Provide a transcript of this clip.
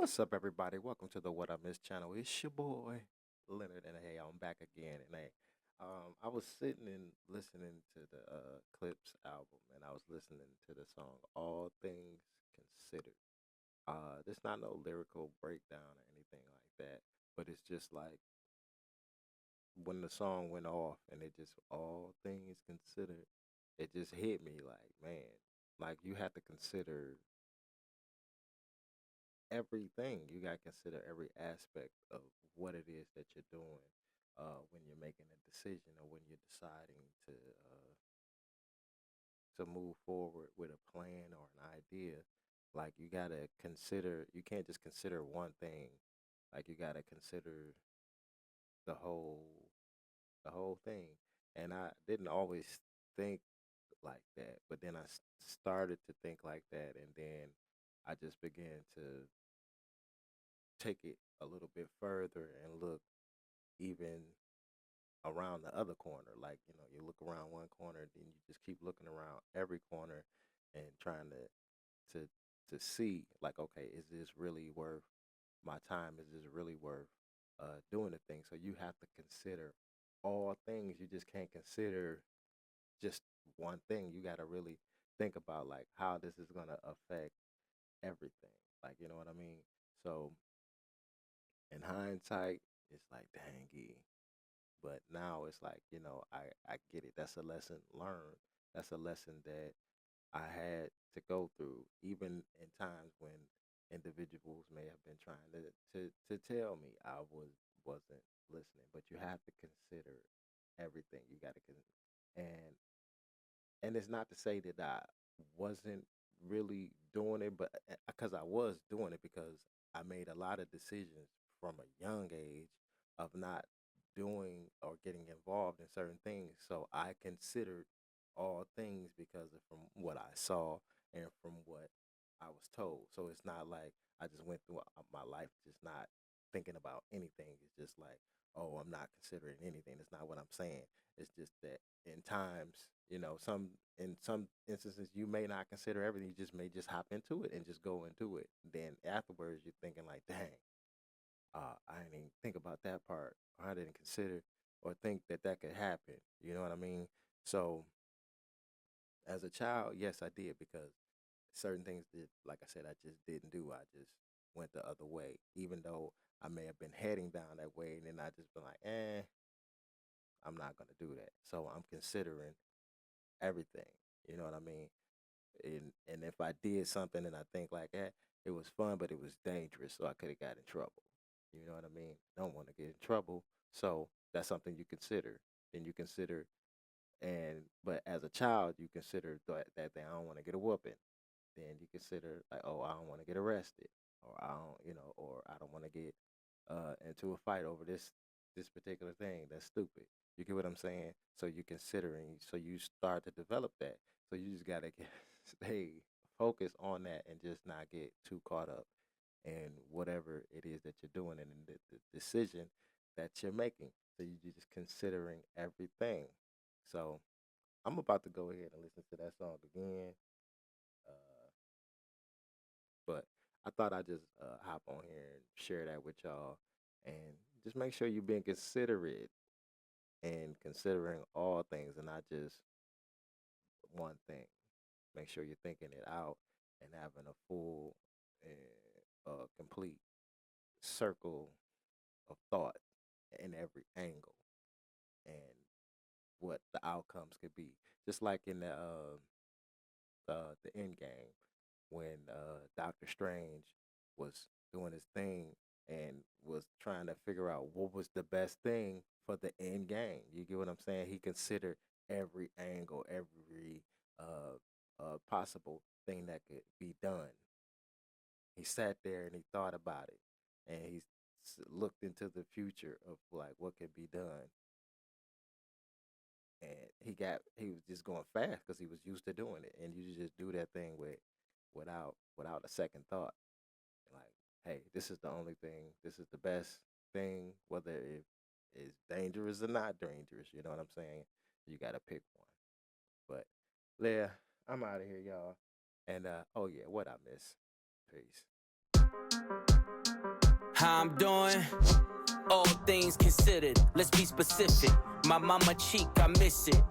What's up, everybody? Welcome to the What I Miss channel. It's your boy Leonard, and hey, I'm back again. And hey, I was sitting and listening to the Clipse album, and I was listening to the song "All Things Considered." There's not no lyrical breakdown or anything like that, but it's just like when the song went off, and it just all things considered, it just hit me like, man, like you have to consider everything. You got to consider every aspect of what it is that you're doing when you're making a decision or when you're deciding to move forward with a plan or an idea. Like you got to consider. You can't just consider one thing. Like you got to consider the whole the whole thing. And I didn't always think like that, but then started to think like that, and then I just began to take it a little bit further and look even around the other corner. Like, you look around one corner, then you just keep looking around every corner and trying to see like, okay, is this really worth my time? Is this really worth doing the thing? So you have to consider all things. You just can't consider just one thing. You got to really think about like how this is gonna affect everything. Like, you know what I mean? So in hindsight, it's like, dang, but now it's like, I get it. That's a lesson learned. That's a lesson that I had to go through, even in times when individuals may have been trying to tell me I wasn't listening. But you have to consider everything. You got to and it's not to say that I wasn't really doing it, but because I was doing it, because I made a lot of decisions from a young age of not doing or getting involved in certain things. So I considered all things because of from what I saw and from what I was told. So it's not like I just went through my life just not thinking about anything. It's just like, oh, I'm not considering anything. That's not what I'm saying. It's just that in times, in some instances you may not consider everything. You just may just hop into it and just go into it. Then afterwards you're thinking like, dang, I didn't even think about that part. Or I didn't consider or think that that could happen. You know what I mean? So as a child, yes, I did, because certain things that, like I said, I just didn't do. I just went the other way, even though I may have been heading down that way, and then I just been like, I'm not gonna do that. So I'm considering everything. You know what I mean? And if I did something and I think like that, it was fun, but it was dangerous, so I could have got in trouble. You know what I mean? Don't want to get in trouble, so that's something you consider. And you consider, but as a child, you consider that thing. I don't want to get a whooping. Then you consider like, oh, I don't want to get arrested, or I don't, or I don't want to get into a fight over this particular thing. That's stupid. You get what I'm saying? So you considering, so you start to develop that. So you just gotta stay focused on that and just not get too caught up in whatever it is that you're doing and in the decision that you're making. So you're just considering everything. So I'm about to go ahead and listen to that song again. Uh, but I thought I'd just hop on here and share that with y'all, and just make sure you're being considerate and considering all things and not just one thing. Make sure you're thinking it out and having a full and complete circle of thought in every angle and what the outcomes could be. Just like in the end game, when Doctor Strange was doing his thing and was trying to figure out what was the best thing for the end game. You get what I'm saying? He considered every angle, every possible thing that could be done. He sat there and he thought about it, and he looked into the future of like what could be done. And he was just going fast because he was used to doing it, and you just do that thing without a second thought. Like, hey, this is the only thing, this is the best thing, whether it is dangerous or not dangerous. You know what I'm saying? You got to pick one. But yeah, I'm out of here, y'all. And oh yeah, what I miss. Peace. How I'm doing? All things considered, let's be specific. My mama cheek, I miss it.